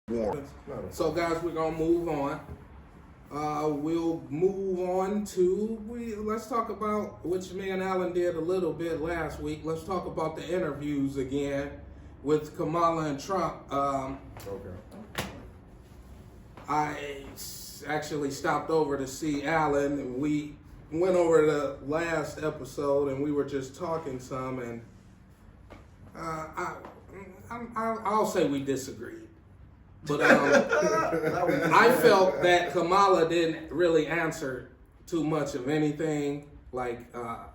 So guys, we're gonna move on. We'll move on to let's talk about which me and Alan did a little bit last week. Let's talk about the interviews again with Kamala and Trump. Okay. I actually stopped over to see Alan, and we went over the last episode, and we were just talking some, and I'll say we disagreed. But I felt that Kamala didn't really answer too much of anything, like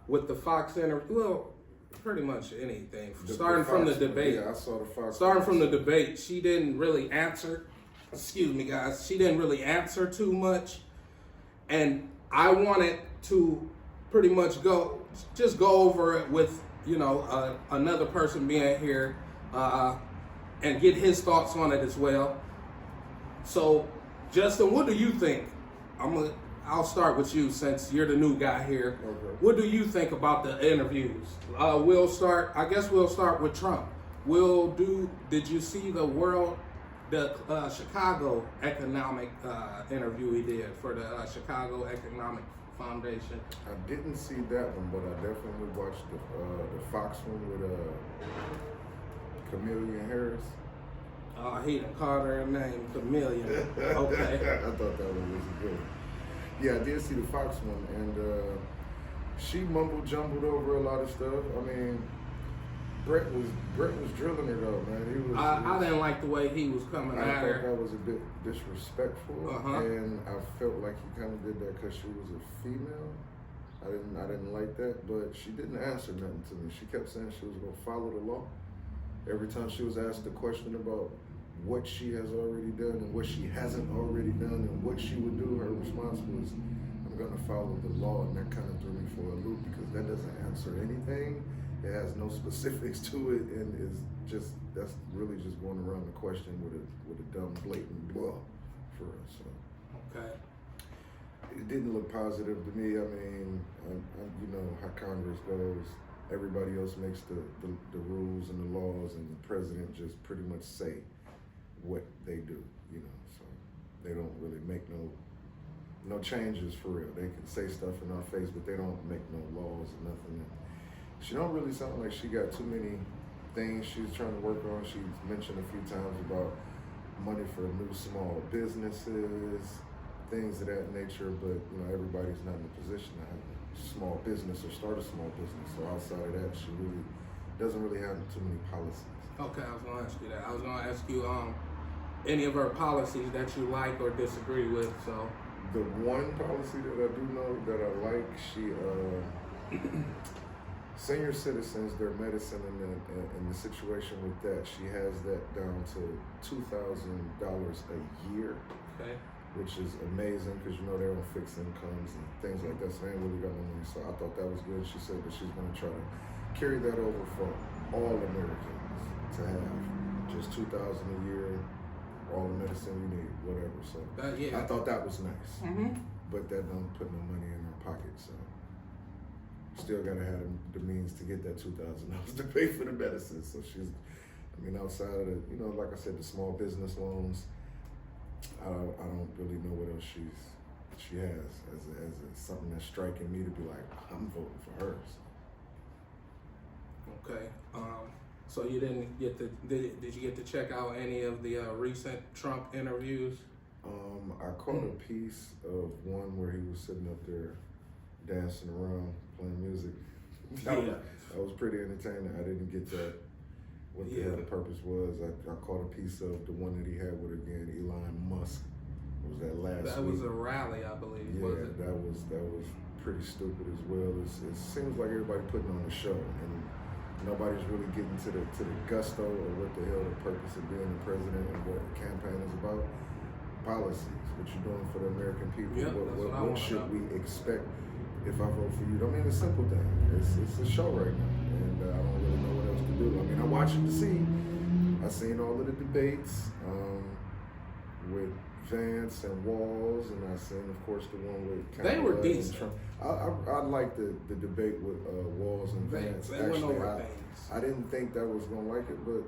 with the Fox interview. Well, pretty much anything. Starting from the debate. Yeah, I saw the Fox. Starting from the debate, she didn't really answer. Excuse me, guys. She didn't really answer too much, and I wanted to pretty much go over it with another person being here. And get his thoughts on it as well. So, Justin, what do you think? I'll start with you since you're the new guy here. Okay. What do you think about the interviews? We'll start with Trump. Did you see the Chicago economic interview he did for the Chicago Economic Foundation? I didn't see that one, but I definitely watched the Fox one with Kamala Harris. He done called her a name, Chameleon. Okay. I thought that one was good. Yeah, I did see the Fox one, and she mumbled jumbled over a lot of stuff. I mean, Brett was drilling her though, man. I didn't like the way he was coming at her. I thought that was a bit disrespectful, and I felt like he kind of did that because she was a female. I didn't like that, but she didn't answer nothing to me. She kept saying she was going to follow the law. Every time she was asked a question about what she has already done and what she hasn't already done and what she would do, her response was, I'm going to follow the law. And that kind of threw me for a loop because that doesn't answer anything. It has no specifics to it, and that's really just going around the question with a dumb, blatant blah for us. So. Okay. It didn't look positive to me. I mean, you know how Congress goes. Everybody else makes the rules and the laws, and the president just pretty much say what they do, so they don't really make no changes for real. They can say stuff in our face, but they don't make no laws or nothing. And she don't really sound like she got too many things she's trying to work on. She's mentioned a few times about money for new small businesses, things of that nature, but everybody's not in a position to have a small business or start a small business. So outside of that, she really doesn't really have too many policies. Okay, I was going to ask you that. I was going to ask you any of her policies that you like or disagree with. So the one policy that I do know that I like, she senior citizens, their medicine and the situation with that, she has that down to $2,000 a year. Okay. Which is amazing because they're on fixed incomes and things like that, so they ain't really got no money. So I thought that was good. She said that she's going to try to carry that over for all Americans to have just $2,000 a year, all the medicine you need, whatever. So yeah. I thought that was nice, but that don't put no money in her pocket. So still got to have the means to get that $2,000 to pay for the medicine. So outside of the, like I said, the small business loans. I don't really know what else she has as something that's striking me to be like, I'm voting for her. So. Okay. So you didn't get to did you get to check out any of the recent Trump interviews? I caught a piece of one where he was sitting up there dancing around playing music. That was pretty entertaining. I didn't get that. What the hell the purpose was. I caught a piece of the one that he had with Elon Musk. Was that last That week? was a rally, I believe. Yeah, was it? that was pretty stupid as well. It seems like everybody putting on a show, and nobody's really getting to the gusto of what the hell the purpose of being the president and what the campaign is about. Policies, what you're doing for the American people. Yep, what should we expect if I vote for you? I mean, it's a simple thing. It's a show right now, and I don't really know what else to do. I mean, I watched it to see. I seen all of the debates with Vance and Walls, and I seen, of course, the one with Kamala. They were decent. Trump. I liked the debate with Walls and Vance. They Actually, went over things. I didn't think that was gonna like it, but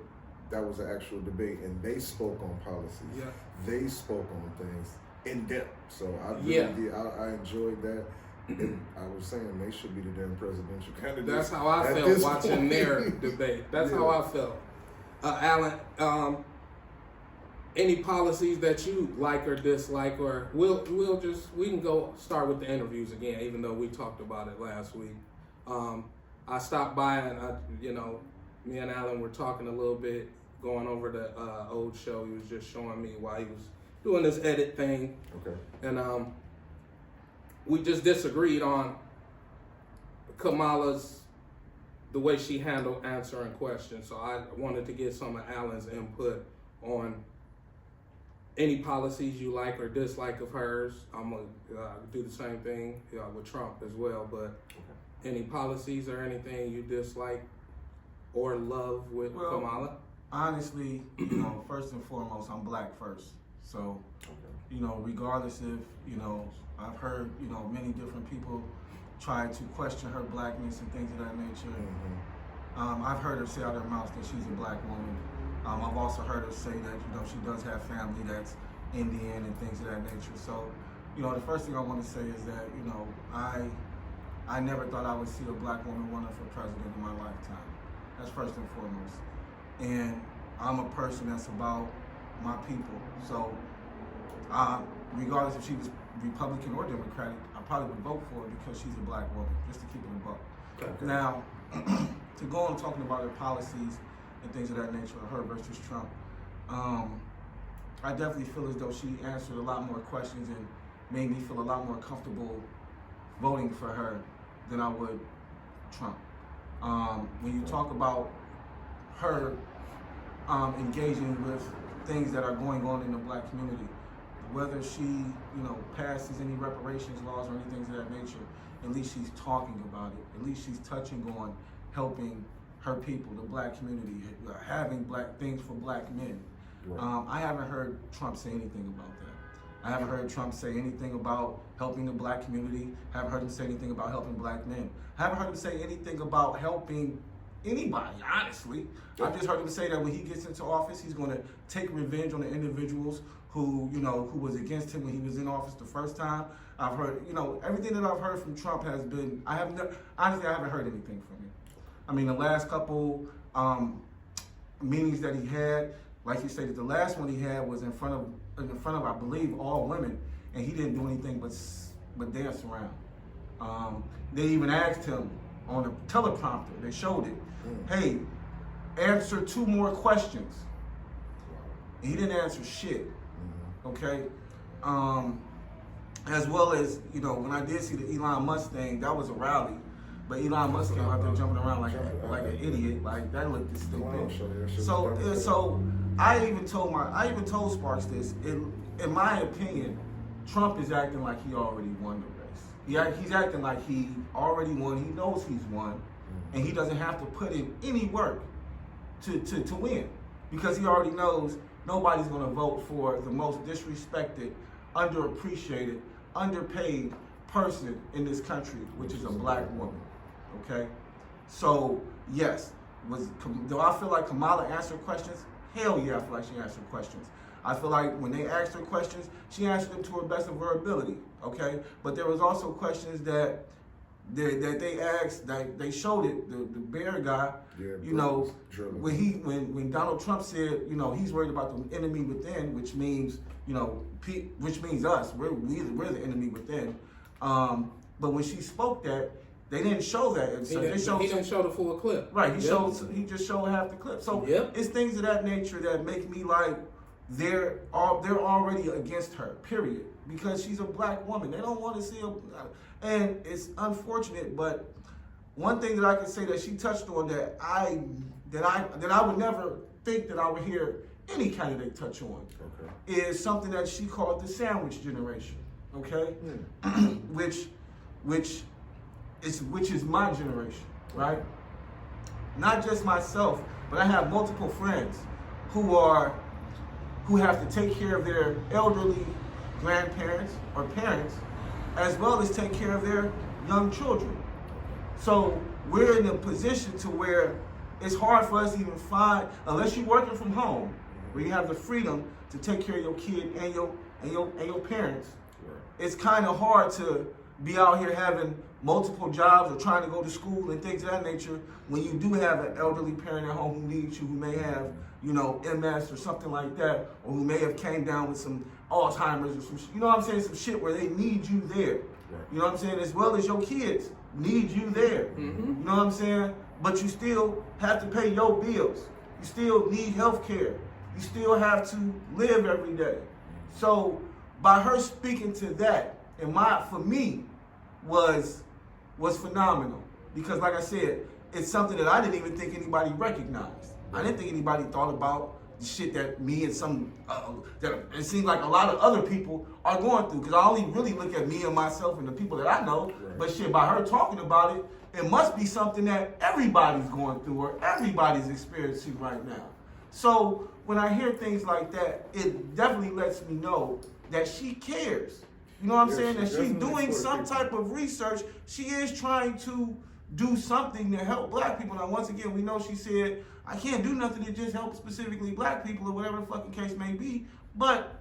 that was an actual debate, and they spoke on policies. Yeah. They spoke on things in depth. So I I enjoyed that. And I was saying they should be the damn presidential candidates. That's how I felt watching their debate. That's how I felt. Alan, any policies that you like or dislike, or we can go start with the interviews again, even though we talked about it last week. I stopped by and me and Alan were talking a little bit, going over the old show. He was just showing me while he was doing this edit thing. Okay. And we just disagreed on Kamala's, the way she handled answering questions. So I wanted to get some of Alan's input on any policies you like or dislike of hers. I'm going to do the same thing with Trump as well. But any policies or anything you dislike or love with Kamala? Honestly, first and foremost, I'm black first. So, regardless if, I've heard, many different people try to question her blackness and things of that nature. Mm-hmm. I've heard her say out of her mouth that she's a black woman. I've also heard her say that, she does have family that's Indian and things of that nature. So, the first thing I want to say is that, I never thought I would see a black woman running for president in my lifetime. That's first and foremost. And I'm a person that's about my people. So, regardless if she was Republican or Democratic, I probably would vote for her because she's a black woman, just to keep it a buck. Okay. Now, to go on talking about her policies and things of that nature, her versus Trump, I definitely feel as though she answered a lot more questions and made me feel a lot more comfortable voting for her than I would Trump. When you talk about her engaging with things that are going on in the black community, whether she, passes any reparations laws or anything of that nature, at least she's talking about it. At least she's touching on helping her people, the black community, having black things for black men. Right. I haven't heard Trump say anything about that. I haven't heard Trump say anything about helping the black community. I haven't heard him say anything about helping black men. I haven't heard him say anything about helping anybody, honestly. I've just heard him say that when he gets into office, he's going to take revenge on the individuals who was against him when he was in office the first time. I've heard, everything that I've heard from Trump has been, honestly, I haven't heard anything from him. I mean, the last couple meetings that he had, like you stated, the last one he had was in front of, I believe, all women, and he didn't do anything but dance around. They even asked him on the teleprompter, they showed it, hey, answer 2 more questions. And he didn't answer shit, okay? As well as, when I did see the Elon Musk thing, that was a rally. But Elon Musk came out there jumping around like an idiot, like that looked stupid. So I even told Sparks this. In my opinion, Trump is acting like he already won the race. He's acting like he already won. He knows he's won, and he doesn't have to put in any work to win, because he already knows nobody's going to vote for the most disrespected, underappreciated, underpaid person in this country, which is a black woman. Okay, so yes, do I feel like Kamala answered questions? Hell yeah, I feel like she answered questions. I feel like when they asked her questions, she answered them to her best of her ability. Okay, but there was also questions that they asked, that they showed it. The bear guy, when Donald Trump said, he's worried about the enemy within, which means us. We're the enemy within. But when she spoke that, they didn't show that. And so he didn't show the full clip. Right. He just showed half the clip. So it's things of that nature that make me like they're already against her. Period. Because she's a black woman. They don't want to see her. And it's unfortunate, but one thing that I can say that she touched on that I would never think that I would hear any candidate touch on is something that she called the sandwich generation. Okay, which is my generation, right? Not just myself, but I have multiple friends who have to take care of their elderly grandparents or parents, as well as take care of their young children. So we're in a position to where it's hard for us to even find, unless you're working from home, where you have the freedom to take care of your kid and your parents. Right. It's kind of hard to be out here having multiple jobs or trying to go to school and things of that nature when you do have an elderly parent at home who needs you, who may have, you know, MS or something like that, or who may have came down with some Alzheimer's or some, you know what I'm saying, some shit where they need you there. Right. You know what I'm saying? As well as your kids need you there. Mm-hmm. You know what I'm saying? But you still have to pay your bills. You still need health care. You still have to live every day. So by her speaking to that, and for me, was phenomenal. Because like I said, it's something that I didn't even think anybody recognized. I didn't think anybody thought about the shit that me and some, that it seems like a lot of other people are going through. Because I only really look at me and myself and the people that I know. Right. But shit, by her talking about it, it must be something that everybody's going through or everybody's experiencing right now. So when I hear things like that, it definitely lets me know that she cares. You know what I'm Yeah, saying? she That she's definitely doing for some people. type of research. She is trying to do something to help black people. Now, once again, we know she said, I can't do nothing to just help specifically black people or whatever the fucking case may be. But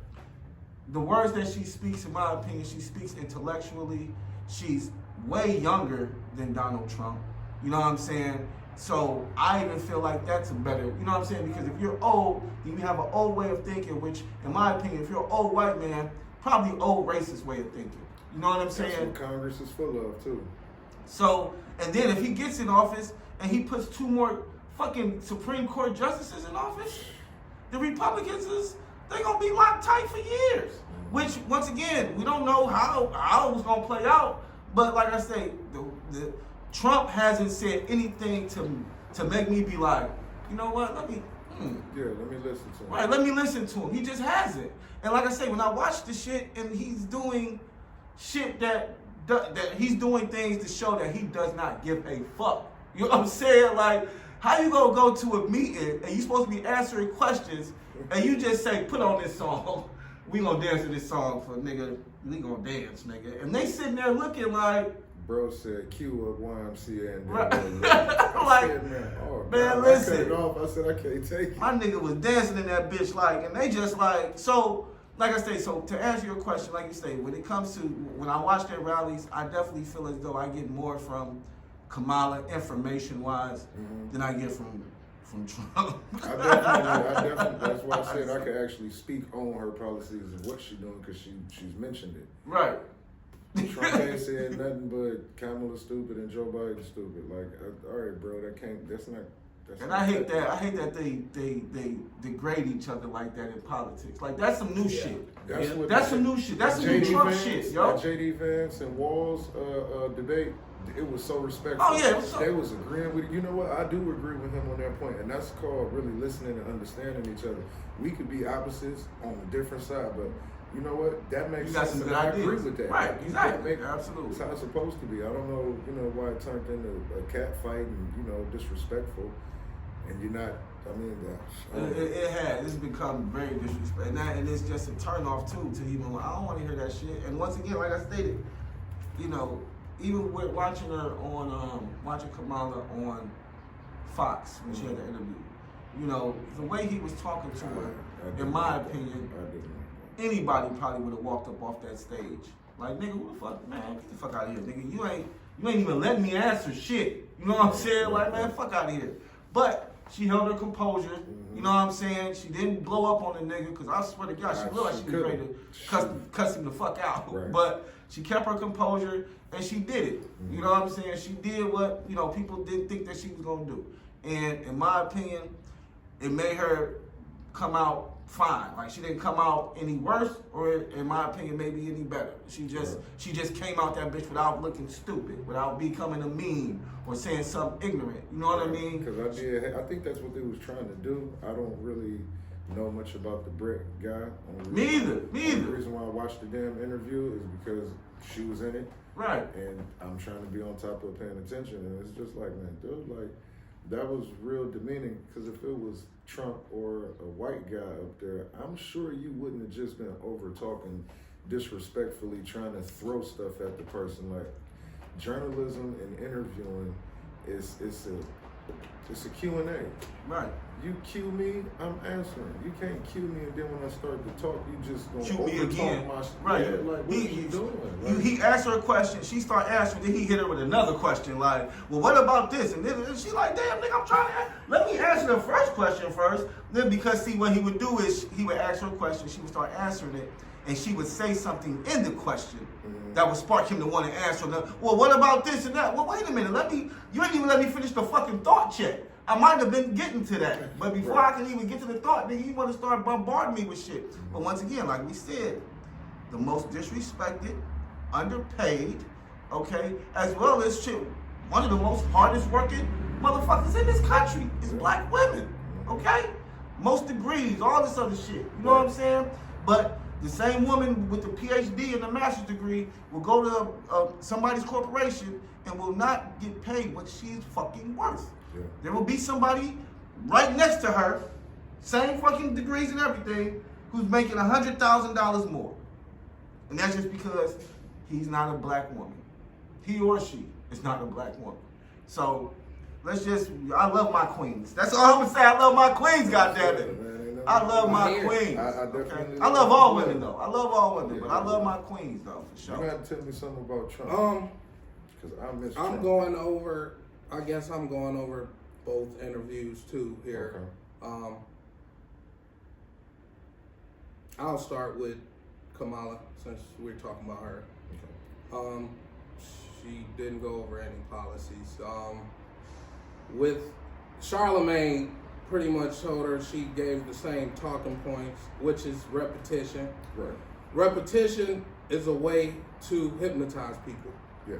the words that she speaks, in my opinion, she speaks intellectually. She's way younger than Donald Trump. You know what I'm saying? So I even feel like that's a better, you know what I'm saying? Because if you're old, then you have an old way of thinking, which, in my opinion, if you're an old white man, probably old racist way of thinking. You know what I'm That's saying? what Congress is full of too. So, and then if he gets in office and he puts 2 more fucking Supreme Court justices in office, the Republicans they gonna be locked tight for years. Which, once again, we don't know how it was gonna play out. But like I say, the Trump hasn't said anything to make me be like, you know what? Let me listen to him. Right, let me listen to him. He just hasn't. And like I say, when I watch the shit and he's doing shit that he's doing things to show that he does not give a fuck. You know what I'm saying? Like, how you gonna go to a meeting and you supposed to be answering questions and you just say, put on this song. We gonna dance to this song for nigga. We gonna dance, nigga. And they sitting there looking like, Bro said, cue up YMCA and Right. I said, man, God, listen. I cut it off. I said, I can't take it. my nigga was dancing in that bitch like, and they just like, so, like I say, so to answer your question, like you say, when it comes to, when I watch their rallies, I definitely feel as though I get more from Kamala information-wise than I get from Trump. I definitely, that's why I said I could actually speak on her policies and what she's doing because she's mentioned it. Right. Trump ain't said nothing but Kamala stupid and Joe Biden stupid. Like, all right, bro, that's not. And I hate that they degrade each other like that in politics. Like, that's some new shit. That's some new shit. That's some new Trump shit, yo. That JD Vance and Walls debate, it was so respectful. Oh, yeah, it was so- They was agreeing with it. You know what? I do agree with him on that point, and that's called really listening and understanding each other. We could be opposites on a different side, but you know what? That makes You got sense, some and good I ideas. agree with that. Right, You exactly. can't Absolutely. It's how it's supposed to be. I don't know, why it turned into a cat fight and, disrespectful, and you're not, It has. It's become very disrespectful. And it's just a turn off, too, to even, I don't want to hear that shit. And once again, like I stated, even with watching her on, watching Kamala on Fox when she had the interview, the way he was talking to her, in my opinion, anybody probably would have walked up off that stage. Like, nigga, who the fuck, man, get the fuck out of here, nigga. You ain't even letting me answer shit. You know what I'm saying? Like, man, fuck out of here. But she held her composure. You know what I'm saying? She didn't blow up on the nigga, because I swear to God, she looked like she was ready to cuss him the fuck out. Right. But she kept her composure, and she did it. You know what I'm saying? She did what, people didn't think that she was going to do. And in my opinion, it made her come out fine. Like, she didn't come out any worse, or in my opinion, maybe any better. She just came out that bitch without looking stupid, without becoming a meme or saying something ignorant. You know what I mean? Because I think that's what they was trying to do. I don't really know much about the Brett guy. Me either. The reason why I watched the damn interview is because she was in it. Right. And I'm trying to be on top of paying attention, and it's just like, man, dude, like, that was real demeaning, because if it was Trump or a white guy up there, I'm sure you wouldn't have just been over talking disrespectfully, trying to throw stuff at the person. Like, journalism and interviewing it's It's a Q&A. Right. You cue me, I'm answering. You can't cue me, and then when I start to talk, you just gonna Shoot me again. Right. Yeah, like, what are you doing? Like, he asked her a question, she start answering, then he hit her with another question, like, well, what about this? And then she like, damn, nigga, I'm trying to let me answer the first question first. Then because see, what he would do is he would ask her a question, she would start answering it, and she would say something in the question that would spark him to want to answer. Well, what about this and that? Well, wait a minute, you ain't even let me finish the fucking thought yet. I might have been getting to that, but before I can even get to the thought, nigga, you want to start bombarding me with shit. But once again, like we said, the most disrespected, underpaid, okay, as well as shit, one of the most hardest working motherfuckers in this country is black women, okay? Most degrees, all this other shit, you know what I'm saying? But the same woman with the PhD and the master's degree will go to somebody's corporation and will not get paid what she's fucking worth. Yeah. There will be somebody right next to her, same fucking degrees and everything, who's making $100,000 more. And that's just because he's not a black woman. He or she is not a black woman. So I love my queens. That's all I'm gonna say. I love my queens, goddammit. I love my queens. I definitely. I love all women though. I love all women, but I love my queens though, for sure. You gotta tell me something about Trump. Because I miss Trump. I guess I'm going over both interviews too here. Okay. I'll start with Kamala since we're talking about her. Okay. She didn't go over any policies. With Charlemagne, pretty much told her she gave the same talking points, which is repetition. Right. Repetition is a way to hypnotize people. Yeah.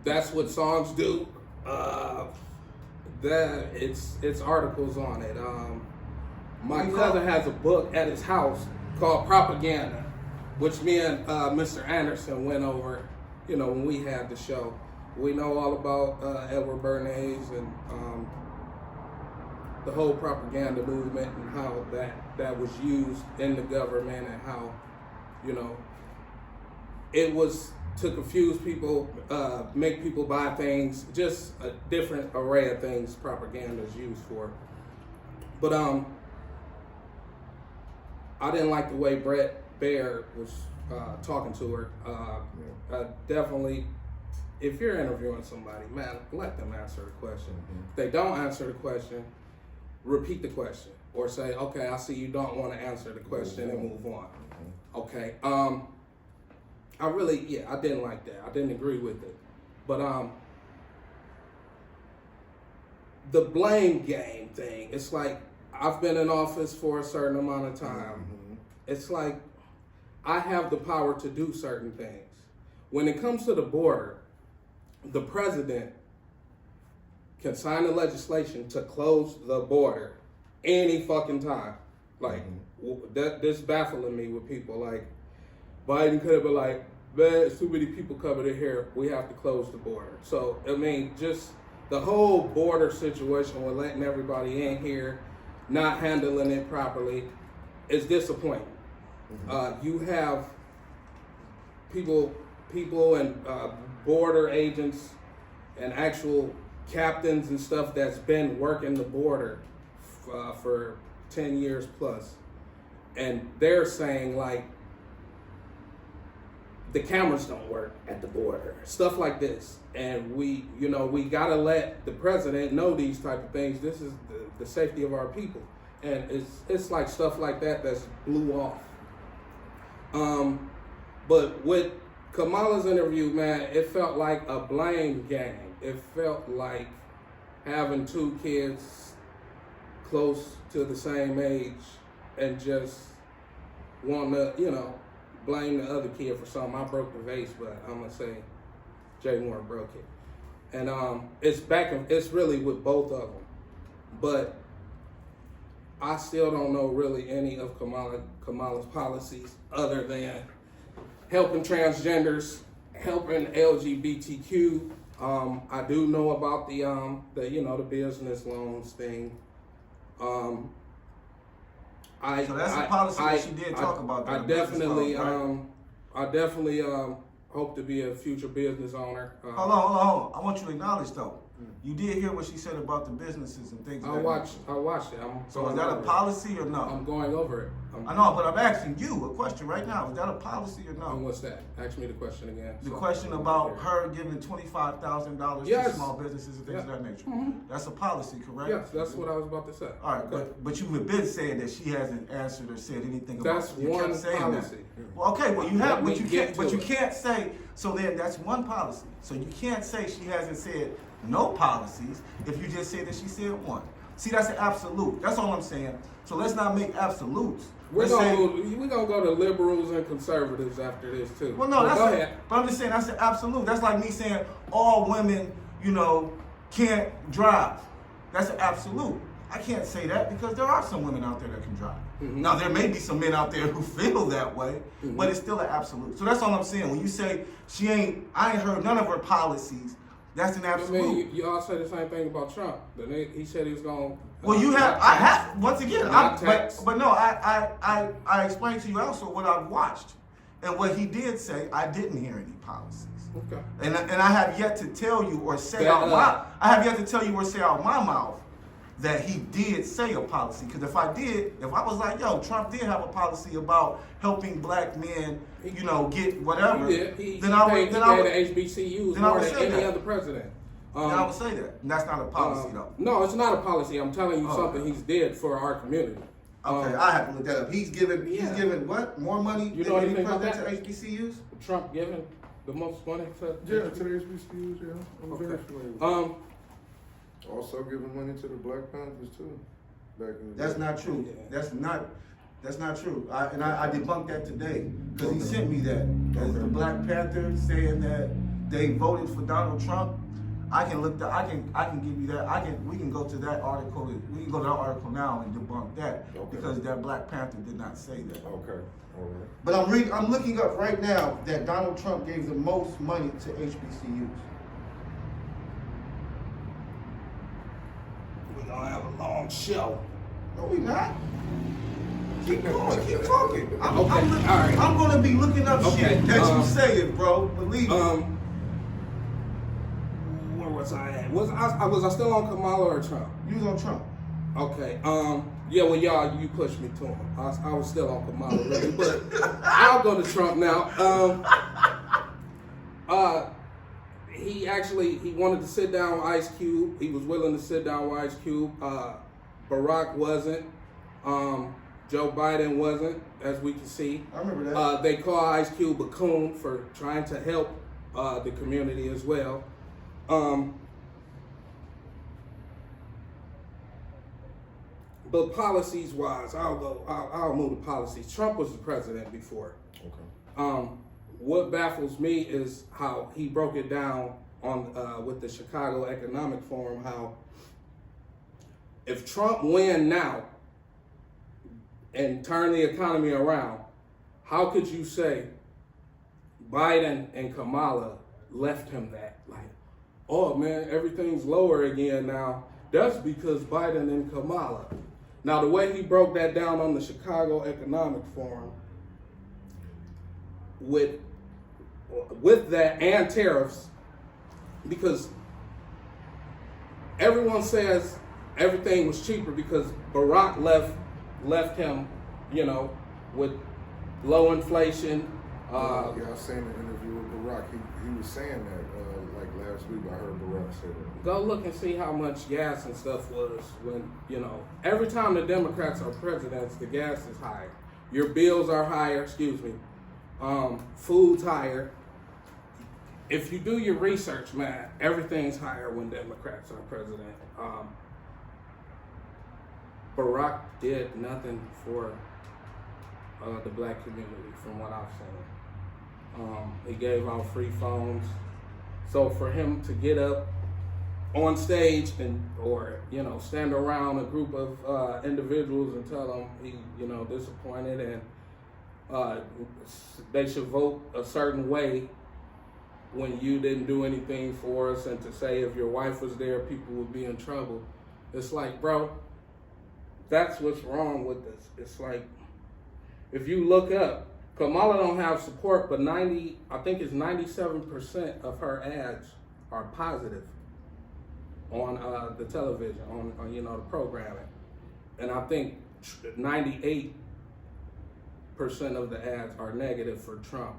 That's what songs do. It's articles on it. My cousin has a book at his house called Propaganda, which me and Mr. Anderson went over, when we had the show. We know all about Edward Bernays and the whole propaganda movement and how that was used in the government and how, it was to confuse people, make people buy things, just a different array of things propaganda is used for. But I didn't like the way Brett Baer was talking to her. Definitely, if you're interviewing somebody, man, let them answer the question. Mm-hmm. If they don't answer the question, repeat the question. Or say, okay, I see you don't want to answer the question and move on. Mm-hmm. Okay. I didn't like that. I didn't agree with it. But the blame game thing, it's like I've been in office for a certain amount of time. Mm-hmm. It's like I have the power to do certain things. When it comes to the border, the president can sign the legislation to close the border any fucking time. Like, this baffling me with people. Like, Biden could have been like, man, there's too many people coming in here. We have to close the border. So, just the whole border situation with letting everybody in here, not handling it properly, is disappointing. Mm-hmm. You have people and border agents and actual captains and stuff that's been working the border for 10 years plus. And they're saying, like, the cameras don't work at the border, stuff like this. And we gotta let the president know these type of things. This is the safety of our people. And it's like stuff like that that's blew off. But with Kamala's interview, man, it felt like a blame game. It felt like having two kids close to the same age and just wanting to, blame the other kid for something. I broke the vase, but I'm gonna say Jay Moore broke it. And it's really with both of them. But I still don't know really any of Kamala's policies other than helping transgenders, helping LGBTQ. I do know about the business loans thing. So that's a policy that she did talk about. I definitely hope to be a future business owner. Hold on. I want you to acknowledge though. You did hear what she said about the businesses and things. I watched it. So is that a policy or no? I'm going over it. I know, but I'm asking you a question right now. Is that a policy or And no? what's that? Ask me the question again. The question about her giving $25,000 Yes. to small businesses and things of that nature. Mhm. That's a policy, correct? Yes, that's what I was about to say. All right, but you have been saying that she hasn't answered or said anything about That's it. You kept one saying policy. that. Well, okay, well you have, Let but me you get can't, to but you it. can't say. So then that's one policy. So you can't say she hasn't said no policies if you just said that she said one. See, that's an absolute. That's all I'm saying. So let's not make absolutes. We're Let's gonna say- go to liberals and conservatives after this too. Well, no, But that's go a- ahead. But I'm just saying that's an absolute. That's like me saying all women, can't drive. That's an absolute. I can't say that because there are some women out there that can drive. Mm-hmm. Now there may be some men out there who feel that way, but it's still an absolute. So that's all I'm saying. When you say I ain't heard none of her policies. That's an I absolute. mean, you all said the same thing about Trump. He said he was going. Well, I have once again. Not tax. But no, I explained to you also what I've watched and what he did say. I didn't hear any policies, Okay. and I have yet to tell you or say That, I have yet to tell you or say out my mouth that he did say a policy. Because if I was like, yo, Trump did have a policy about helping black men, get whatever, He did. He then I would paid the HBCUs then I more would than say any that. other president. then I would say that. And that's not a policy though. No, it's not a policy. I'm telling you Oh. something he's did for our community. Okay, I have to look that up. He's given what? More money You than know any anything about president to that? HBCUs? Trump giving the most money to Yeah, to the HBCUs, yeah. I'm very familiar with Okay. that. Also giving money to the Black Panthers too. Back in the That's day. not true. Yeah. That's not true. I debunked that today because he Okay. sent me that. As the Okay. Black Panther saying that they voted for Donald Trump. I can look that. I can give you that. We can go to that article. We can go to that article now and debunk that Okay. because that Black Panther did not say that. Okay, all right. But I'm looking up right now that Donald Trump gave the most money to HBCUs. We're gonna have a long show. No, we not. Keep going. Keep talking. I'm Okay, all right. I'm gonna be looking up Okay, shit that you say it, bro. Believe me. Where was I at? Was I still on Kamala or Trump? You was on Trump. Okay. Yeah. Well, y'all, you pushed me to him. I was still on Kamala, really, but I'll go to Trump now. He wanted to sit down with Ice Cube. He was willing to sit down with Ice Cube. Barack wasn't. Joe Biden wasn't, as we can see. I remember that. They call Ice Cube a coon for trying to help the community as well. But policies wise, I'll move to policies. Trump was the president before. Okay. What baffles me is how he broke it down on with the Chicago Economic Forum, how if Trump win now and turn the economy around, how could you say Biden and Kamala left him that? Like, oh man, everything's lower again now. That's because Biden and Kamala. Now, the way he broke that down on the Chicago Economic Forum, with that and tariffs, because everyone says everything was cheaper because Barack left him, with low inflation. Yeah, I seen an interview with Barack. He was saying that like last week. I heard Barack say that. Go look and see how much gas and stuff was when, every time the Democrats are presidents, the gas is higher. Your bills are higher, food's higher. If you do your research, man, everything's higher when Democrats are president. Barack did nothing for the black community from what I've seen. He gave out free phones. So for him to get up on stage or stand around a group of individuals and tell them he disappointed and they should vote a certain way when you didn't do anything for us, and to say if your wife was there, people would be in trouble. It's like, bro, that's what's wrong with this. It's like, if you look up, Kamala don't have support, but I think it's 97% of her ads are positive on the television, on the programming, and I think 98% of the ads are negative for Trump.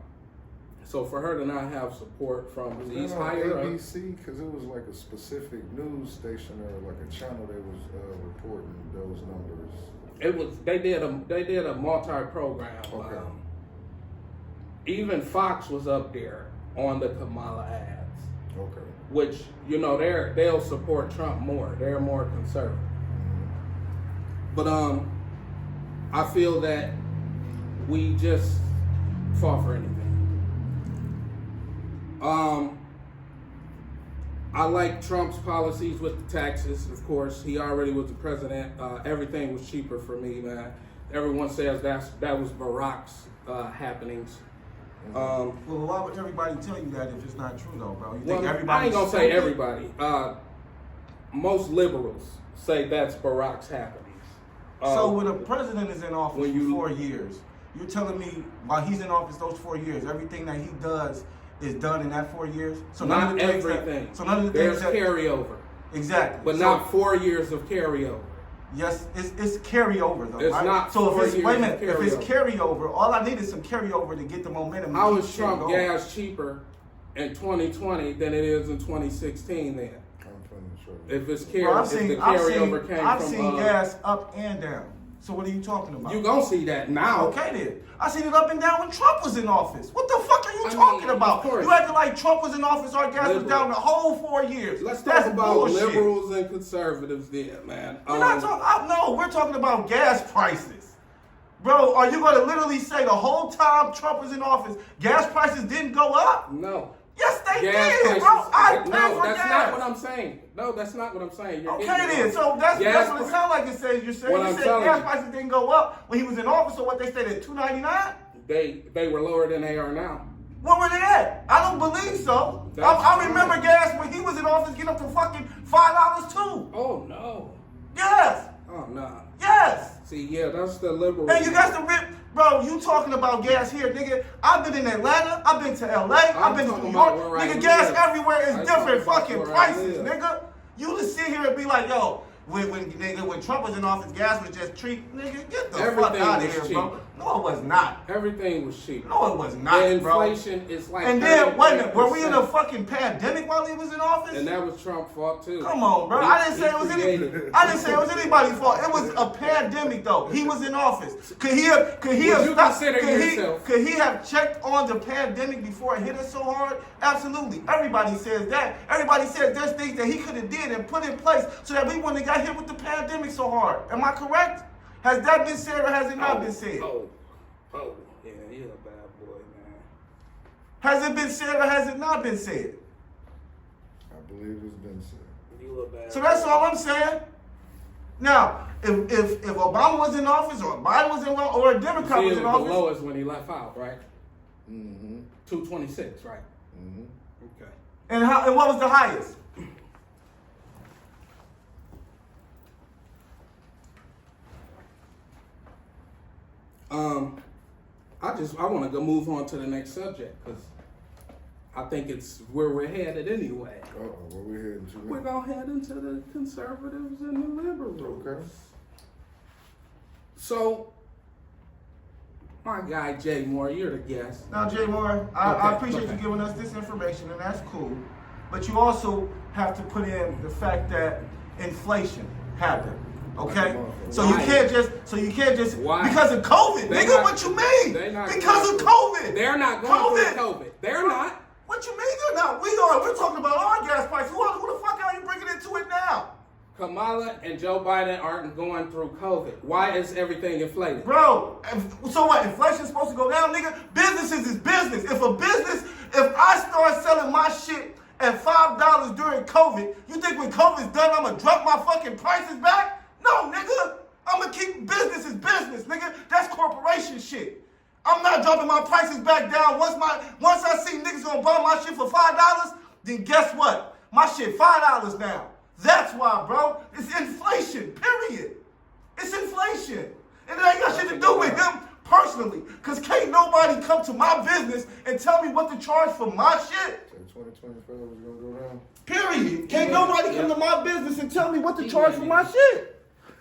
So for her to not have support from these higher ABC, because it was like a specific news station or like a channel that was reporting those numbers. they did a multi-program. Okay. Even Fox was up there on the Kamala ads, Okay. which they'll support Trump more. They're more conservative. But I feel that we just fought for anything. I like Trump's policies with the taxes. Of course, he already was the president. Everything was cheaper for me, man. Everyone says that was Barack's happenings. Well, why would everybody tell you that if it's not true, though, bro? You think everybody? I ain't gonna say everybody. Most liberals say that's Barack's happenings. So when a president is in office for 4 years, you're telling me while he's in office those 4 years, everything that he does is done in that 4 years? So not everything. So none of the There's things carryover. Exactly. But not 4 years of carryover. Yes, it's carryover though. It's right? not. So if it's wait a minute, if it's carryover, all I need is some carryover to get the momentum. How is Trump gas cheaper in 2020 than it is in 2016? Then, if it's carryover came from, I've seen gas up and down. So what are you talking about? You gonna see that now? Okay then. I seen it up and down when Trump was in office. What the fuck are you talking about? You acting like Trump was in office, our gas was down the whole 4 years. Let's talk about liberals and conservatives then, man. We're not talking. No, we're talking about gas prices, bro. Are you going to literally say the whole time Trump was in office, gas prices didn't go up? No. Yes, they gas did, prices, bro. I paid for that's gas. not what I'm saying. No, that's not what I'm saying. You're okay then, so that's what it sounds like. It says you're saying you said gas prices didn't go up when he was in office. So what they said at $2.99? They were lower than they are now. What were they at? I don't believe so. I remember gas when he was in office getting up to fucking $5 too. Oh no. Yes. Oh no. Yes. See, yeah, that's the liberal. And you got to rip, bro. You talking about gas here, nigga? I've been in Atlanta. I've been to LA. I've been to New York. Nigga, gas everywhere is different fucking prices, nigga. You just sit here and be like, yo. When Trump was in office, gas was just cheap. Nigga, get the fuck out of here, bro. No, it was not. Everything was cheap. No, it was not, the bro. inflation is like. And then, wait a minute, were we in a fucking pandemic while he was in office? And that was Trump's fault too. Come on, bro. I didn't say it was anybody's fault. It was a pandemic, though. He was in office. Could he have checked on the pandemic before it hit us so hard? Absolutely. Everybody says that. Everybody says there's things that he could have did and put in place so that we wouldn't have got hit with the pandemic so hard. Am I correct? Has that been said or has it not been said? Yeah, you're a bad boy, man. Has it been said or has it not been said? I believe it's been said. You a bad So that's all I'm saying. Now, if Obama was in office or Biden was in office or a Democrat was in office. The lowest when he left out, right? Mm-hmm. 226, right? Mm-hmm. Okay. And what was the highest? I want to go move on to the next subject because I think it's where we're headed anyway. Where we heading to? We're gonna head into the conservatives and the liberals. Okay. So, my guy Jay Moore, you're the guest. Now, Jay Moore, I appreciate you giving us this information, and that's cool. But you also have to put in the fact that inflation happened. Okay, so you can't just Why? because of COVID, nigga. What you mean? Because of COVID. They're not going through COVID. They're not. What you mean they're not? We are. We're talking about our gas price. Who the fuck are you bringing into it now? Kamala and Joe Biden aren't going through COVID. Why is everything inflated? Bro, so what? Inflation's supposed to go down, nigga? Businesses is business. If I start selling my shit at $5 during COVID, you think when COVID's done, I'm gonna drop my fucking prices back? No, nigga. I'm gonna keep business as business, nigga. That's corporation shit. I'm not dropping my prices back down. Once I see niggas gonna buy my shit for $5, then guess what? My shit $5 now. That's why, bro. It's inflation, period. It's inflation. And it ain't got shit to do with him personally. Because can't nobody come to my business and tell me what to charge for my shit. So 2025 was gonna go down. Period. Can't nobody come to my business and tell me what to charge for my shit.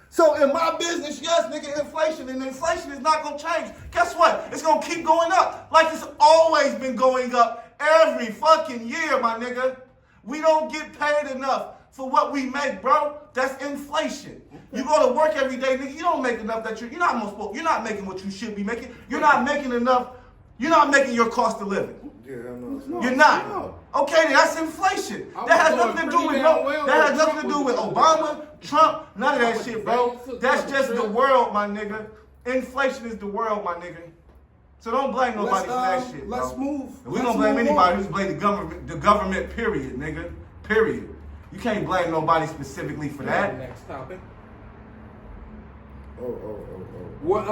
So in my business, yes, nigga, inflation, and inflation is not gonna change. Guess what? It's gonna keep going up like it's always been going up every fucking year, my nigga. We don't get paid enough for what we make, bro. That's inflation. You go to work every day, nigga. You don't make enough that you're not making what you should be making. You're not making enough. You're not making your cost of living. Yeah, I know. You're not. No. Okay, then that's inflation. That has nothing to do with Obama, Trump, none of that shit, bro. That's just the world, my nigga. Inflation is the world, my nigga. So don't blame nobody for that shit, bro. Let's move. We don't blame anybody who's blamed the government, period, nigga. Period. You can't blame nobody specifically for that. Next topic. Oh. What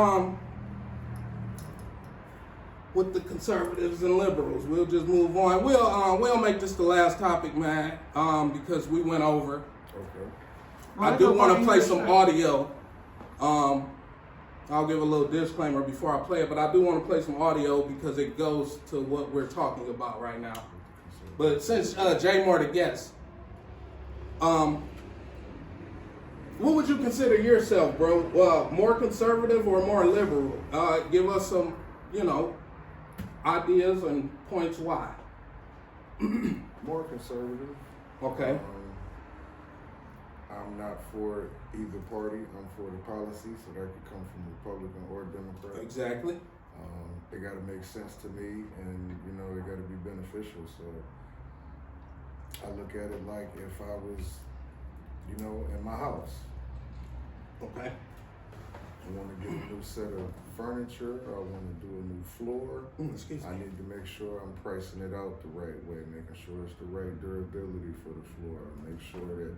with the conservatives and liberals, we'll just move on. We'll make this the last topic, man, because we went over. Okay. I do want to play some audio. I'll give a little disclaimer before I play it, but I do want to play some audio because it goes to what we're talking about right now. But since Jay Moore the guest, what would you consider yourself, bro? More conservative or more liberal? Give us some, ideas and points why. More conservative. Okay. I'm not for either party. I'm for the policy, so that could come from Republican or Democrat. Exactly. They got to make sense to me, and they got to be beneficial. So I look at it like if I was, in my house. Okay. I want to get a new set of furniture. I want to do a new floor. Excuse me. I need to make sure I'm pricing it out the right way, making sure it's the right durability for the floor. Make sure that,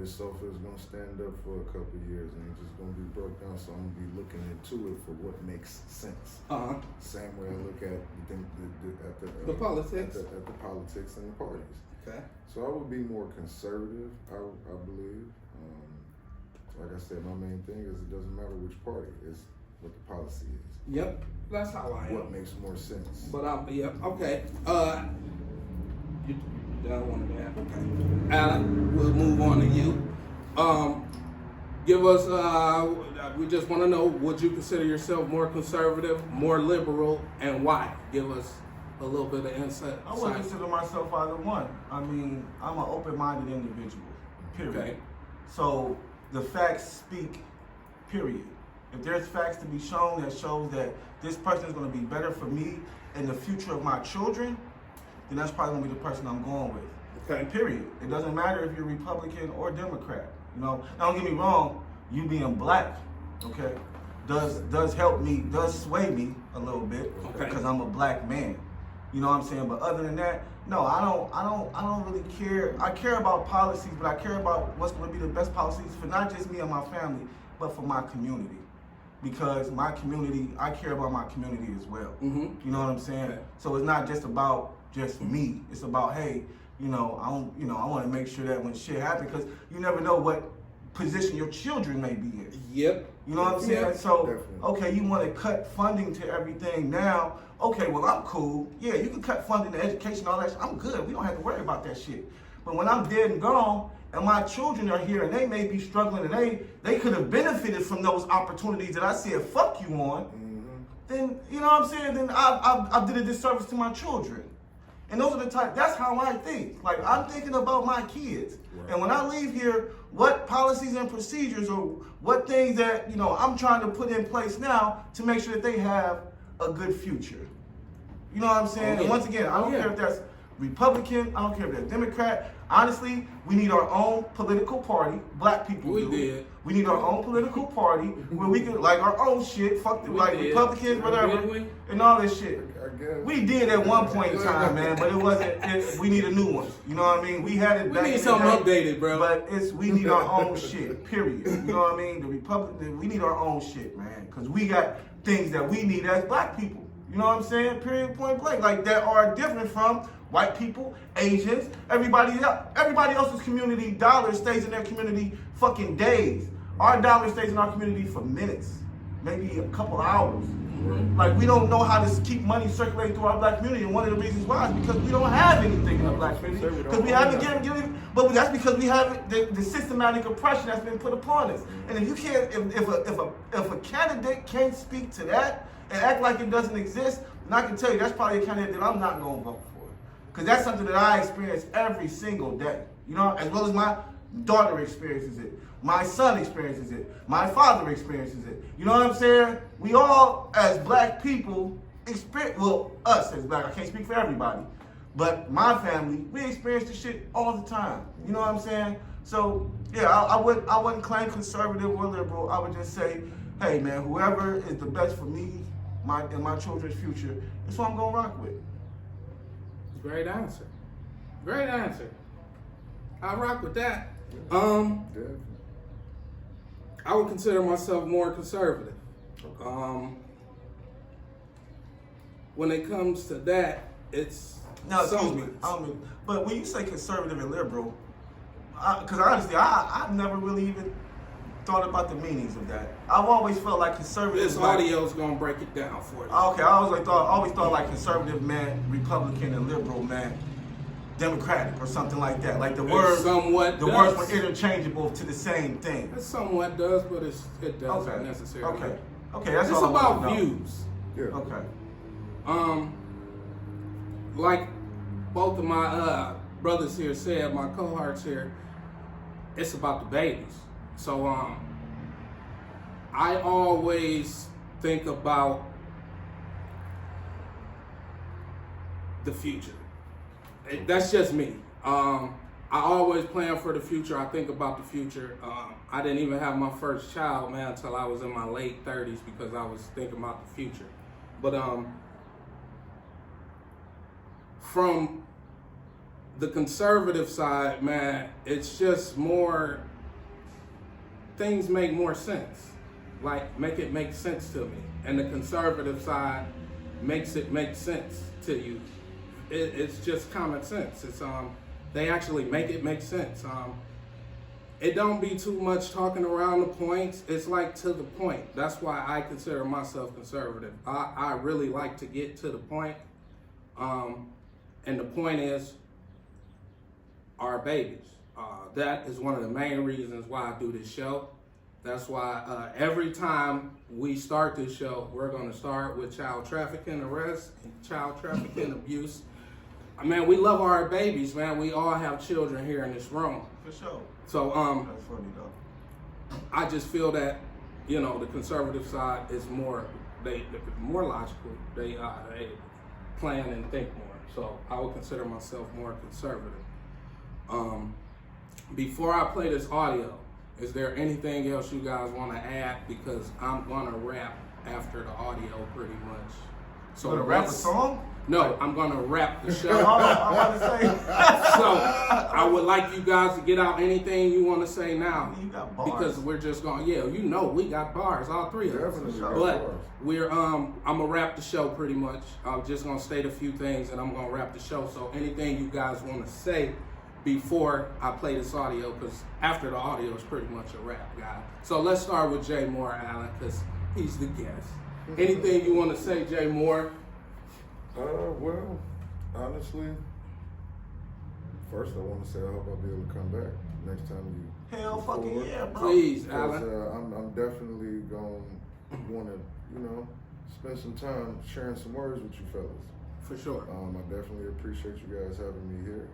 this sofa is going to stand up for a couple of years and it's just going to be broke down. So I'm going to be looking into it for what makes sense. Same way I look at the politics. At the politics and the parties. Okay. So I would be more conservative, I believe. Like I said, my main thing is it doesn't matter which party, it's what the policy is. Yep, that's how I am. What makes more sense? But okay. You done one of that. Okay. Alan, we'll move on to you. Give us. We just want to know: would you consider yourself more conservative, more liberal, and why? Give us a little bit of insight. I wouldn't consider myself either one. I mean, I'm an open-minded individual. Period. Okay. So the facts speak, period. If there's facts to be shown that shows that this person is going to be better for me and the future of my children, then that's probably going to be the person I'm going with. Okay. Period. It doesn't matter if you're Republican or Democrat. Now don't get me wrong, you being black, okay, does help me, does sway me a little bit, because I'm a black man. You know what I'm saying? But other than that, no, I don't really care. I care about policies, but I care about what's going to be the best policies for not just me and my family, but for my community. Because my community, I care about my community as well. Mm-hmm. You know what I'm saying? Okay. So it's not just about just me. It's about, hey, I want to make sure that when shit happens, because you never know what position your children may be in. Yep. You know what I'm saying? Yep. So, Definitely. Okay, you want to cut funding to everything now. Okay, well, I'm cool. Yeah, you can cut funding to education, all that shit. I'm good. We don't have to worry about that shit. But when I'm dead and gone, and my children are here, and they may be struggling, and they could have benefited from those opportunities that I said fuck you on, then, you know what I'm saying? Then I did a disservice to my children. And those are the type, that's how I think. Like, I'm thinking about my kids. Right. And when I leave here, what policies and procedures or what things that, I'm trying to put in place now to make sure that they have a good future. You know what I'm saying? And once again, I don't care if that's Republican, I don't care if they're Democrat. Honestly, we need our own political party. Black people do. We need our own political party where we can, like, our own shit. Fuck the, Republicans, whatever, and all this shit. We did at one point in time, man, but it wasn't. We need a new one. You know what I mean? We had it back. We need something updated, bro. But we need our own shit. Period. You know what I mean? We need our own shit, man, because we got things that we need as black people. You know what I'm saying? Period, point blank. Like, that are different from white people, Asians, everybody else's community dollar stays in their community fucking days. Our dollar stays in our community for minutes, maybe a couple hours. Like, we don't know how to keep money circulating through our black community, and one of the reasons why is because we don't have anything in the black community. Because we haven't given, but that's because we have the systematic oppression that's been put upon us. And if you can't, if a candidate can't speak to that and act like it doesn't exist, then I can tell you that's probably a candidate that I'm not going to vote for. Because that's something that I experience every single day. You know, as well as my daughter experiences it. My son experiences it. My father experiences it. You know what I'm saying? We all, as black people, us as black, I can't speak for everybody, but my family, we experience this shit all the time. You know what I'm saying? So, yeah, I wouldn't claim conservative or liberal. I would just say, hey, man, whoever is the best for me and my children's future, that's what I'm going to rock with. Great answer. Great answer. I rock with that. I would consider myself more conservative. When it comes to that, it's excuse me. But when you say conservative and liberal, because honestly, I've never really even thought about the meanings of that. I've always felt like conservative. This audio's gonna break it down for you. Okay, I always thought like conservative meant Republican and liberal meant Democratic or something like that. Like the words were interchangeable to the same thing. It somewhat does, but it doesn't necessarily. Okay, that's it's all about views. Yeah. Okay. Like both of my brothers here said, my cohorts here, it's about the babies. So I always think about the future. That's just me. I always plan for the future. I think about the future. I didn't even have my first child, man, until I was in my late 30s because I was thinking about the future. But from the conservative side, man, it's just more, things make more sense. Like, make it make sense to me. And the conservative side makes it make sense to you. It's just common sense. It's they actually make it make sense. It don't be too much talking around the points. It's like to the point. That's why I consider myself conservative. I really like to get to the point. And the point is our babies. That is one of the main reasons why I do this show. That's why every time we start this show, we're going to start with child trafficking arrest and child trafficking abuse. Man, we love our babies, man. We all have children here in this room. For sure. So that's funny though. I just feel that, you know, the conservative side is more more logical. They plan and think more. So I would consider myself more conservative. Before I play this audio, is there anything else you guys want to add? Because I'm gonna rap after the audio pretty much. So you gonna rap a song? No, I'm gonna rap the show. I'm about to say. So I would like you guys to get out anything you want to say now. You got bars. Because we're just going, we got bars, all three of us. Definitely. But we're I'm gonna wrap the show pretty much. I'm just gonna state a few things and I'm gonna wrap the show. So anything you guys want to say before I play this audio, because after the audio is pretty much a wrap, guys. So let's start with Jay Moore, Allen, because he's the guest. Anything you want to say, Jay Moore? Well, honestly, first I want to say I hope I'll be able to come back next time you. Hell fucking yeah, bro. Please, Allen. I'm definitely going to want to, spend some time sharing some words with you fellas. For sure. I definitely appreciate you guys having me here.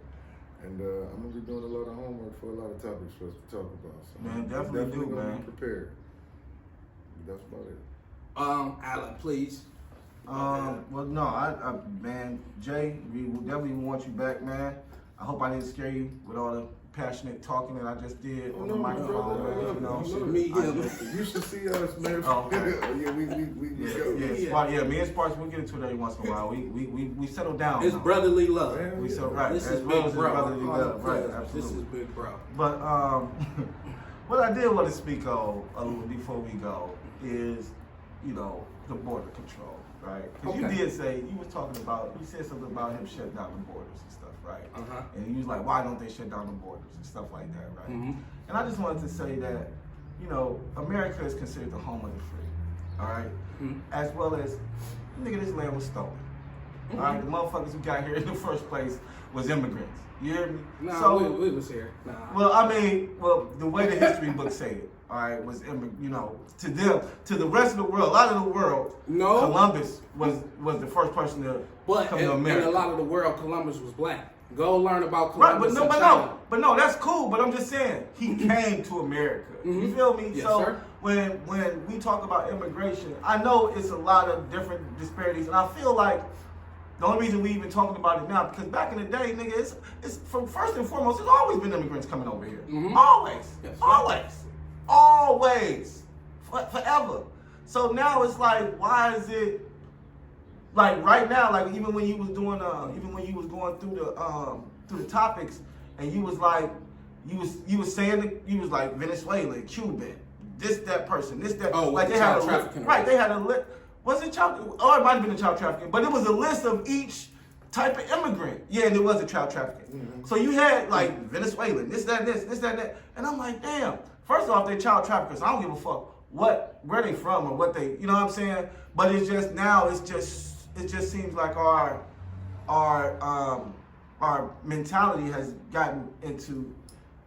And I'm going to be doing a lot of homework for a lot of topics for us to talk about. So Man, definitely do, man. Be prepared. That's about it. Allen, please. Well, no, man, Jay, we definitely want you back, man. I hope I didn't scare you with all the passionate talking that I just did on the microphone, man. You should meet him. You should see us, man. Oh, okay. Yeah, we go. Me and Sparks, we'll get into it every once in a while. We settle down. It's brotherly love. We settle right. This as is well big as bro. brotherly love, right? Absolutely. This is big bro. But what I did want to speak on a little before we go is, the border control, right? Because you did say, you said something about him shutting down the borders and stuff, right? Uh-huh. And you was like, why don't they shut down the borders and stuff like that, right? Mm-hmm. And I just wanted to say that, America is considered the home of the free. all right? Mhm. As well as, nigga, this land was stolen. All right, the motherfuckers who got here in the first place was immigrants. You hear me? Nah, So, we was here. Nah. well, I mean, the way the history books say it, all right, was to them, to the rest of the world, a lot of the world, No. Columbus was the first person to But come to in America. a lot of the world, Columbus was black. Go learn about Right, Columbus but in China. no, that's cool. But I'm just saying, he came to America. You Mhm. feel me? Yes, So sir. when we talk about immigration, I know it's a lot of different disparities, and I feel like the only reason we even talking about it now because back in the day, nigga, it's from first and foremost, there's always been immigrants coming over here. Mhm. Always, Yes, sir. always, forever. So now it's like, why is it? Like right now, like even when you was doing, even when you was going through the topics, and you was like, you was saying you was like Venezuelan, Cuban, that person, that. Oh, like with they the had child a trafficking. right. They had a list. Was it child? Oh, it might have been a child trafficking, but it was a list of each type of immigrant. Yeah, and it was a child trafficking. Mm-hmm. So you had like Venezuelan, this, that, and I'm like, damn. First off, they're child traffickers. I don't give a fuck where they from or what they, you know what I'm saying. But it's just now, it just seems like our mentality has gotten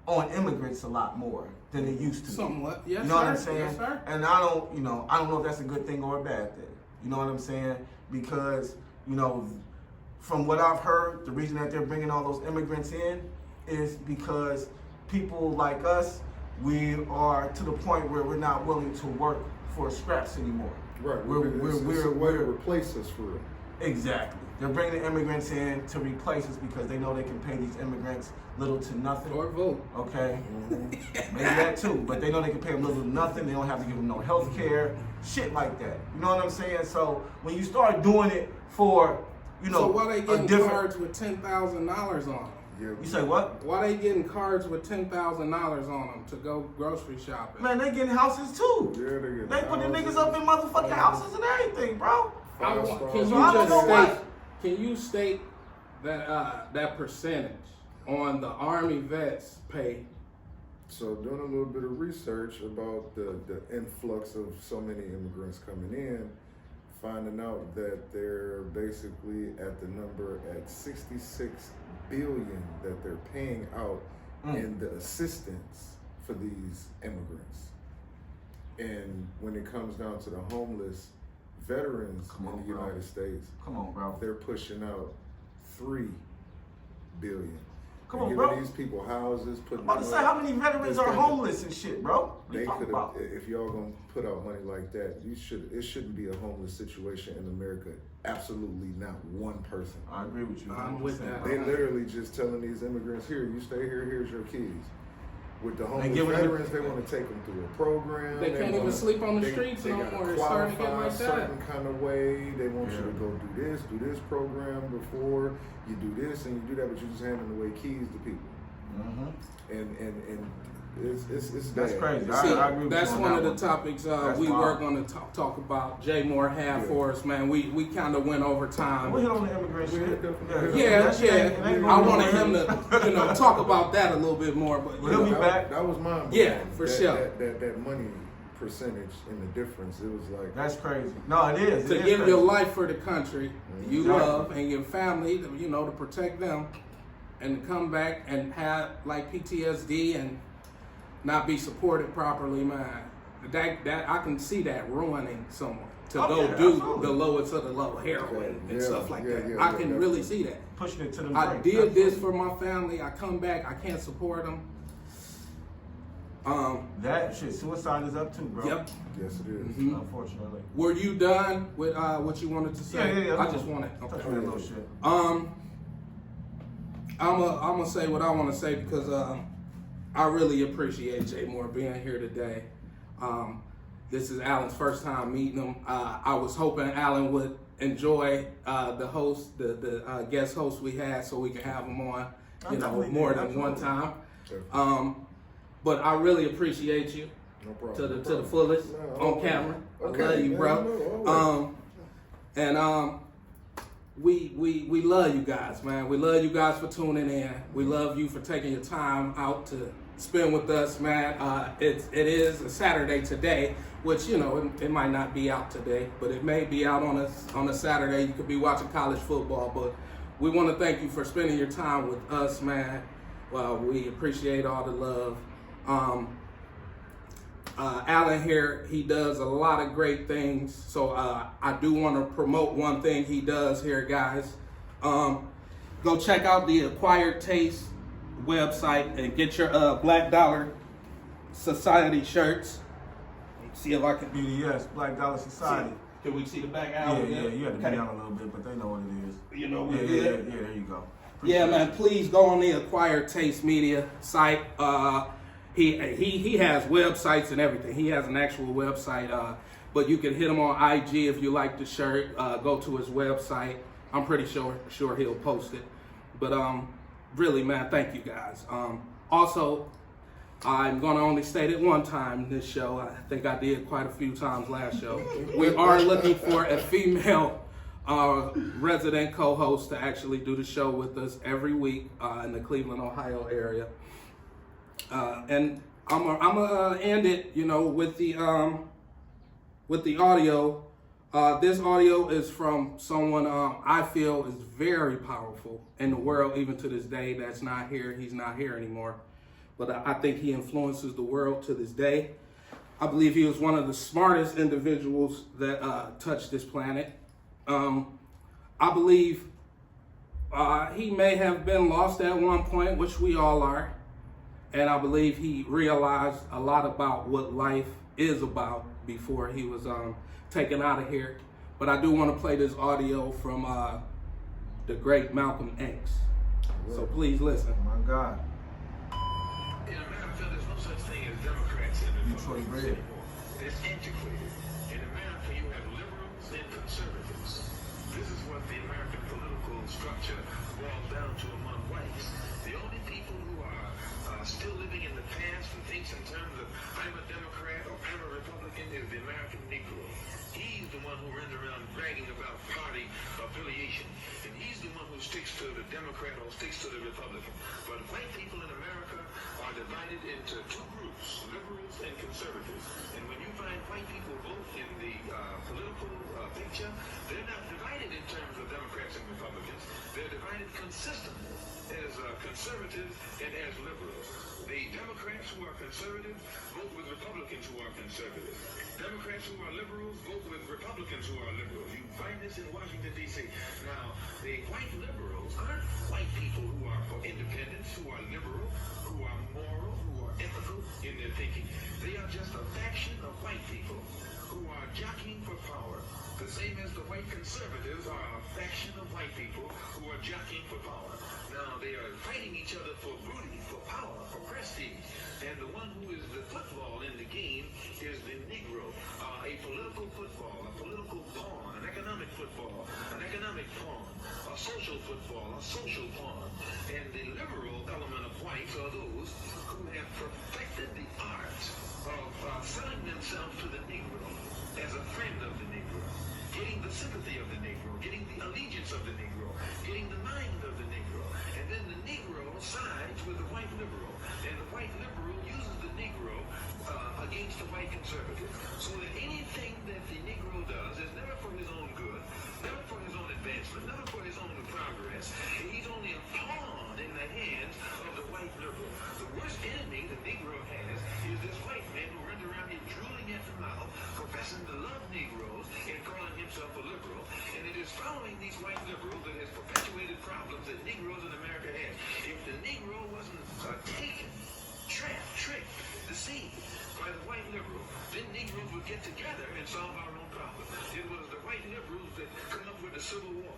on immigrants a lot more than it used to. Somewhat, yes, You know sir. what I'm saying? Yes, sir. And I don't know if that's a good thing or a bad thing. You know what I'm saying? Because, from what I've heard, the reason that they're bringing all those immigrants in is because people like us, we are to the point where we're not willing to work for scraps anymore. Right. We're a way to replace us for real. Exactly. They're bringing the immigrants in to replace us because they know they can pay these immigrants little to nothing. Or vote. Okay, maybe that too. But they know they can pay them little to nothing. They don't have to give them no health care, shit like that. You know what I'm saying? So when you start doing it for, So why they getting different cards with $10,000 on them? Yeah. You say what? Why they getting cards with $10,000 on them to go grocery shopping? Man, they getting houses too. Yeah, They put the niggas up in motherfucking houses and everything, bro. Can you state that that percentage on the Army vets pay? So doing a little bit of research about the influx of so many immigrants coming in, finding out that they're basically at the number at 66 billion that they're paying out in the assistance for these immigrants. And when it comes down to the homeless veterans in the United States, Come on, bro. they're pushing out 3 billion. Come They're on, giving bro. these people houses, putting I'm about to say, how many veterans are homeless and shit, bro? What They you talking could about? have, if y'all gonna put out money like that, it shouldn't be a homeless situation in America. Absolutely not one person. I agree with you. I'm with 100%. that. They literally just telling these immigrants, here, you stay here, here's your keys. With the homeless giving them- veterans, they want to take them through a program. They can't even sleep on the streets they no gotta more. It's starting to get qualify like a that. certain kind of way. They want you to go do this program before you do this, and you do that, but you're just handing away keys to people. And it's That's bad. crazy. See, I agree with that's you on one that of the one. topics That's we wild. were going to talk about. Jay Moore had for us, man. We kind of went over time. We hit on the immigrant shit. Yeah, That shit ain't I going wanted nowhere. him to, talk about that a little bit more. But Well, he'll be back. That was mine. Yeah, for sure. That money percentage and the difference, it was like That's crazy. No, it is. to It is give crazy. your life for the country you Exactly. love and your family, to protect them, and to come back and have like PTSD and not be supported properly, man. That I can see that ruining someone to Oh, go yeah, do absolutely. the lowest of the low heroin and Yeah, stuff like that. yeah, I yeah, can really see that. Pushing it to the I brink. did this for my family. I come back. I can't support them. That shit. Suicide is up too, bro. Yep. yes, it is. Mhm. Unfortunately. Were you done with what you wanted to say? Yeah. I just wanted. Touch Okay. on that little shit. I'm gonna say what I want to say because I really appreciate Jay Moore being here today. This is Alan's first time meeting him. I was hoping Alan would enjoy the host, the guest host we had, so we can have him on, Definitely more did, than one absolutely. time. But I really appreciate you No problem. to the fullest No, on camera. okay, I love you, man, bro. no, always. we love you guys, man. We love you guys for tuning in. We love you for taking your time out to spend with us, man. It is a Saturday today, which, you know, it might not be out today, but it may be out on a Saturday. You could be watching college football, but we want to thank you for spending your time with us, man. Well, we appreciate all the love. Alan here, he does a lot of great things. So I do want to promote one thing he does here, guys. Go check out the Acquired Taste website and get your Black Dollar Society shirts. See if I can. BDS, Black Dollar Society. Can we see the back Yeah, out? you had to be down a little bit, but they know what it is. You know what Yeah, it yeah, is? there you go. Yeah, man, please go on the Acquired Taste Media site. He has websites and everything. He has an actual website, but you can hit him on IG if you like the shirt. Go to his website. I'm pretty sure he'll post it. But really, man, thank you guys. Also, I'm gonna only state it one time this show. I think I did quite a few times last show. We are looking for a female resident co-host to actually do the show with us every week in the Cleveland, Ohio area. And I'm gonna end it, you know, with the audio. This audio is from someone I feel is very powerful in the world, even to this day. That's not here. He's not here anymore, but I think he influences the world to this day. I believe he was one of the smartest individuals that touched this planet. I believe he may have been lost at one point, which we all are. And I believe he realized a lot about what life is about before he was taken out of here. But I do want to play this audio from the great Malcolm X. So please listen. Oh my God. In America, there's no such thing as Democrats and Detroit Republicans red. anymore. It's antiquated. In America, you have liberals and conservatives. This is what the American political structure boils down to among whites. The only people who are still living in the past and thinks in terms of I'm a Democrat or I'm a Republican is the American Negro. He's the one who runs around bragging about party affiliation. And he's the one who sticks to the Democrat or sticks to the Republican. But white people in America are divided into two groups, liberals and conservatives. And when you find white people both in the political picture, they're not divided in terms of Democrats and Republicans. They're divided consistently as conservatives and as liberals. The Democrats who are conservative vote with Republicans who are conservative. Democrats who are liberals vote with Republicans who are liberals. You find this in Washington, D.C. Now, the white liberals aren't white people who are for independence, who are liberal, who are moral, who are ethical in their thinking. They are just a faction of white people who are jockeying for power. The same as the white conservatives are a faction of white people who are jockeying for power. Now, they are fighting each other for booty, for power, for prestige. And the one who is the football in the game is the Negro. A political football, a political pawn, an economic football, an economic pawn, a social football, a social pawn. And the liberal element of whites are those who have perfected the art of selling themselves to the Negro as a friend of the Negro, getting the sympathy of the Negro, getting the allegiance of the Negro, getting the mind of the Negro. And then the Negro sides with the white liberal. And the white liberal uses the Negro against the white conservative. So that anything that the Negro does is never for his own good, never for his own advancement, never for his own progress. He's only a pawn in the hands of the white liberal. The worst enemy the Negro has is this white man who runs around here drooling at the mouth, professing to love Negroes and calling himself a liberal. And it is following these white liberals that has perpetuated problems that Negroes in America have. If the Negro wasn't taken, trapped, tricked, deceived by the white liberal, then Negroes would get together and solve our own problems. It was the white liberals that come up with the Civil War,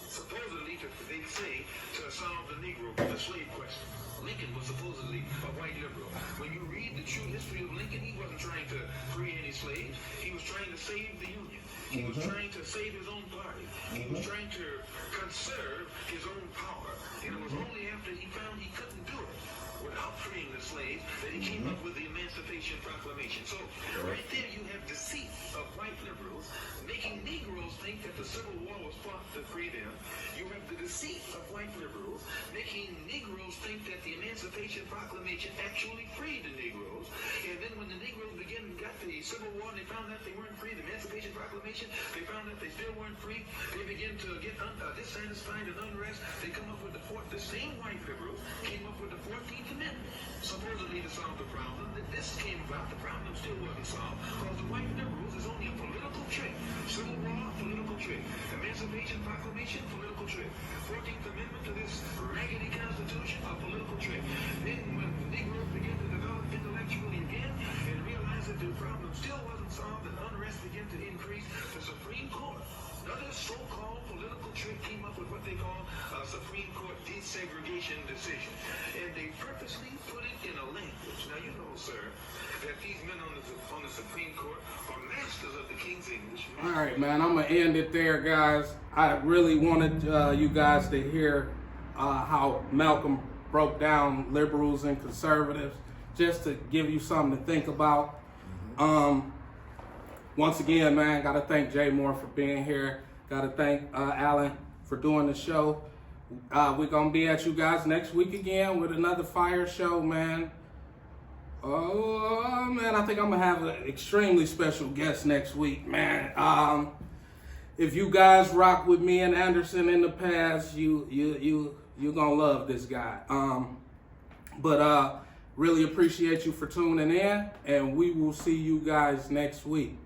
supposedly, they say, to solve the Negro, the slave question. Lincoln was supposedly a white liberal. When you read the true history of Lincoln, he wasn't trying to free any slaves. He was trying to save the Union. He was trying to save his own party. He was trying to conserve his own power. And it was only after he found he couldn't do it without freeing the slaves that he came up with the Emancipation Proclamation. So right there you have deceit of white liberals making Negroes think that the Civil War was fought to free them. You have the deceit of white liberals making Negroes think that the Emancipation Proclamation actually freed the Negroes. And then when the Negroes got the Civil War and they found out they weren't free, the Emancipation Proclamation, they found out they still weren't free, they begin to get dissatisfied and unrest. They come up with the same white liberals came up with the 14th Amendment, supposedly to solve the problem. That this came about, the problem still wasn't solved, because the white liberals is only a political trick. Civil War, political trick. Emancipation Proclamation, political trick. 14th Amendment to this raggedy Constitution, a political trick. Then when the Negroes begin to develop intellectually again and realize that the problem still wasn't solved and unrest began to increase, the Supreme Court, another so-called political trick, came up with what they call a Supreme Court desegregation decision. And they purposely put it in a language. Now you know, sir, that these men on the Supreme Court are masters of the King's English. All right, man, I'm going to end it there, guys. I really wanted you guys to hear how Malcolm broke down liberals and conservatives, just to give you something to think about. Once again, man, got to thank Jay Moore for being here. Got to thank Alan for doing the show. We're going to be at you guys next week again with another fire show, man. Oh, man, I think I'm going to have an extremely special guest next week, man. If you guys rock with me and Anderson in the past, you're going to love this guy. But really appreciate you for tuning in, and we will see you guys next week.